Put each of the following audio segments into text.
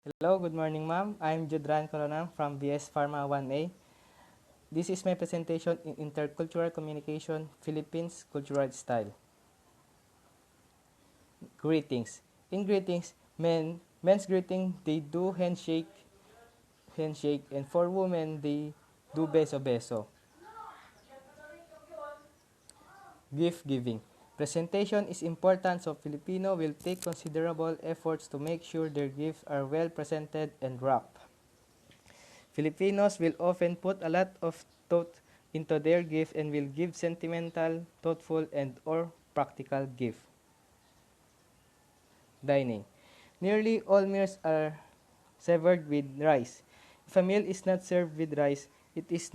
Hello, good morning, ma'am. I'm Judran Coronam from BS Pharma 1A. This is my presentation in Intercultural Communication, Philippines Cultural Style. Greetings. In greetings, men's greeting, they do handshake, and for women, they do beso. Gift giving. Presentation is important, so Filipino will take considerable efforts to make sure their gifts are well presented and wrapped. Filipinos will often put a lot of thought into their gift and will give sentimental, thoughtful, and or practical gift. Dining. Nearly all meals are served with rice. If a meal is not served with rice, it is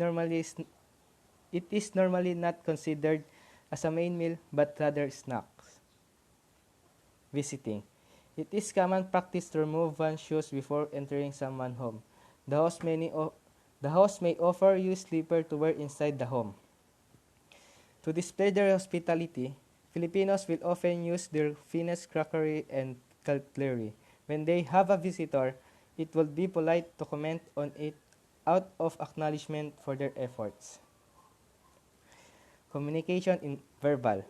normally not considered as a main meal but rather snacks. Visiting. It is common practice to remove one's shoes before entering someone's home. The host, the host may offer you slipper to wear inside the home. To display their hospitality, Filipinos will often use their finest crockery and cutlery. When they have a visitor, it will be polite to comment on it out of acknowledgement for their efforts. Communication in verbal.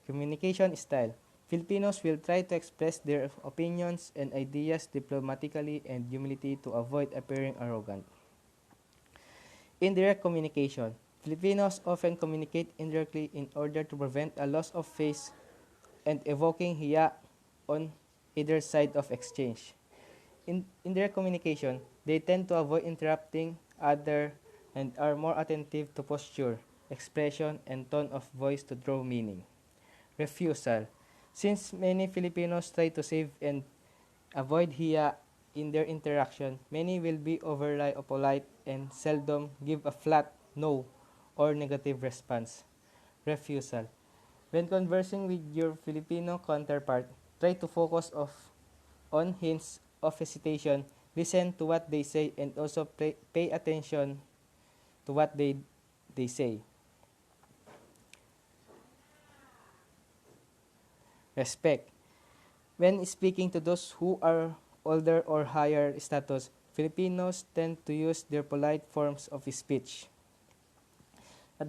Communication style. Filipinos will try to express their opinions and ideas diplomatically and humility to avoid appearing arrogant. Indirect communication. Filipinos often communicate indirectly in order to prevent a loss of face and evoking hiya on either side of exchange. In indirect communication, they tend to avoid interrupting other and are more attentive to posture, expression, and tone of voice to draw meaning. Refusal. Since many Filipinos try to save and avoid hiya in their interaction, many will be overly polite and seldom give a flat no or negative response. Refusal. When conversing with your Filipino counterpart, try to focus on hints of hesitation, listen to what they say, and also pay attention to what they say. Respect. When speaking to those who are older or higher status, Filipinos tend to use their polite forms of speech. At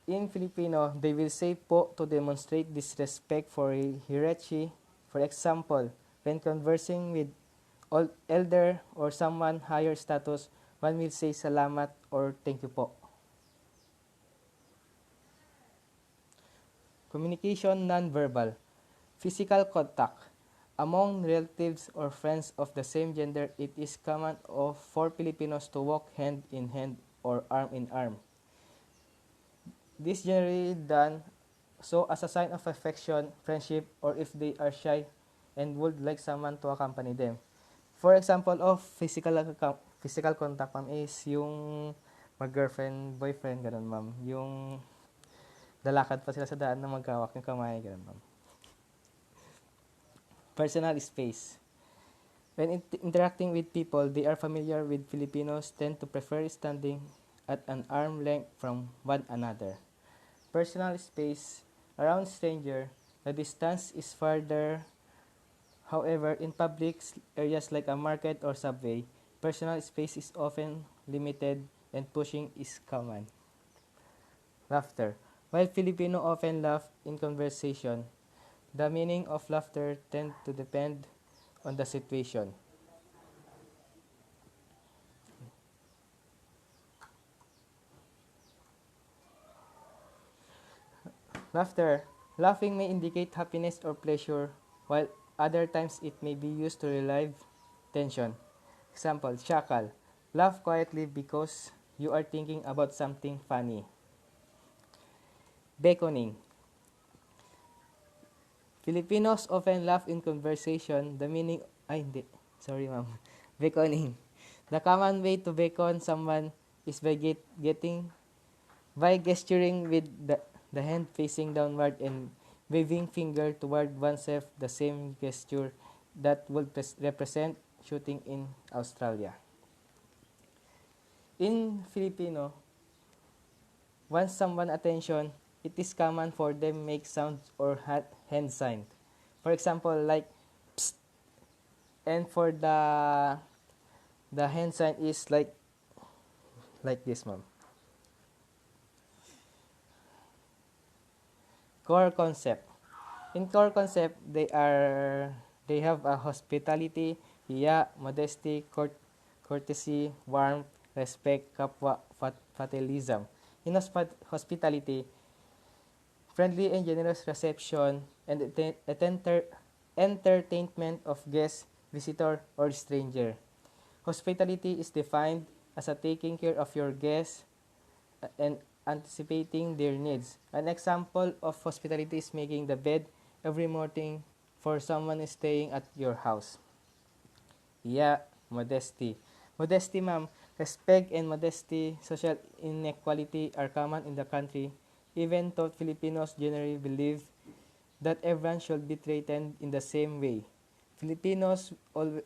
In Filipino, they will say po to demonstrate disrespect for hierarchy. For example, when conversing with elder or someone higher status, one will say salamat or thank you po. Communication non-verbal. Physical contact. Among relatives or friends of the same gender, it is common for Filipinos to walk hand in hand or arm in arm. This generally done so as a sign of affection, friendship, or if they are shy and would like someone to accompany them. For example of physical contact, ma'am, is yung mag-girlfriend, boyfriend, ganun, ma'am. Yung lalakad pa sila sa daan na magkawak yung kamay, ganun, ma'am. Personal space. When interacting with people they are familiar with, Filipinos tend to prefer standing at an arm length from one another. Personal space. Around stranger, the distance is farther. However, in public areas like a market or subway, personal space is often limited and pushing is common. Laughter. While Filipino often laugh in conversation, the meaning of laughter tends to depend on the situation. Laughter. Laughing may indicate happiness or pleasure, while other times it may be used to relieve tension. Example, chuckle. Laugh quietly because you are thinking about something funny. Beckoning. Filipinos often laugh in conversation. The meaning, hindi. Sorry, ma'am. Beckoning. The common way to beckon someone is by gesturing with the hand facing downward and waving finger toward oneself, the same gesture that would represent shooting in Australia. In Filipino, once someone attention, it is common for them make sounds or hand sign. For example, like psst, And for the hand sign is like this, ma'am. Core concept. In core concept, they have a hospitality, hiya, modesty, courtesy, warmth, respect, kapwa, fatalism. In hospitality, friendly and generous reception and entertainment of guest, visitor, or stranger. Hospitality is defined as a taking care of your guests and anticipating their needs. An example of hospitality is making the bed every morning for someone staying at your house. Yeah, modesty. Modesty, ma'am. Respect and modesty, social inequality are common in the country, even though Filipinos generally believe that everyone should be treated in the same way. Filipinos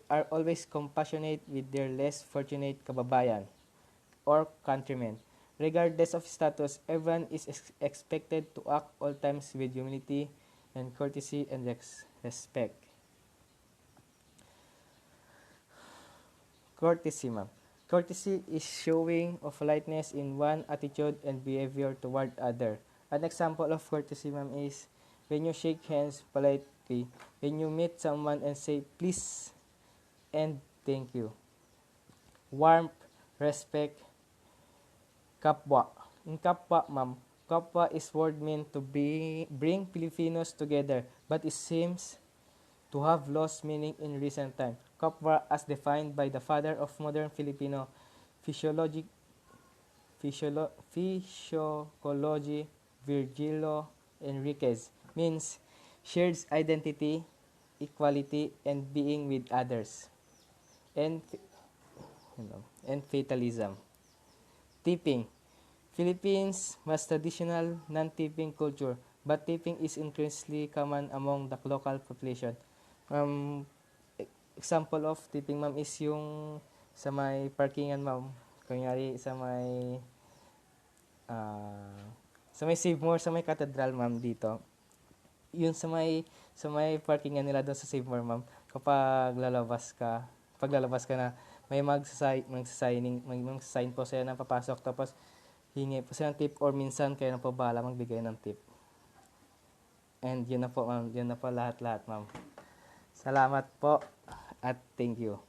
are always compassionate with their less fortunate kababayan or countrymen. Regardless of status, everyone is expected to act all times with humility and courtesy and respect. Courtesy, ma'am. Courtesy is showing of politeness in one attitude and behavior toward other. An example of courtesy, ma'am, is when you shake hands politely, when you meet someone and say please and thank you. Warmth, respect, kapwa. In kapwa, ma'am, kapwa is word meant to bring Filipinos together, but it seems to have lost meaning in recent time. Kapwa, as defined by the father of modern Filipino physiology, Virgilio Enriquez, means shared identity, equality, and being with others, and and fatalism. Tipping. Philippines has traditional non-tipping culture, but tipping is increasingly common among the local population. Um, Example of tipping, ma'am, is yung sa may parkingan, ma'am. Kunyari ah, sa may Save More, sa may Cathedral, ma'am, dito. Yun sa may parkingan nila doon sa Save More, ma'am. Paglalabas ka na, may magsasign po sa'yo na papasok. Tapos, hingi po sila ng tip or minsan kayo na po bahala magbigay ng tip. And yun na po, ma'am. Yun na po lahat-lahat, ma'am. Salamat po at thank you.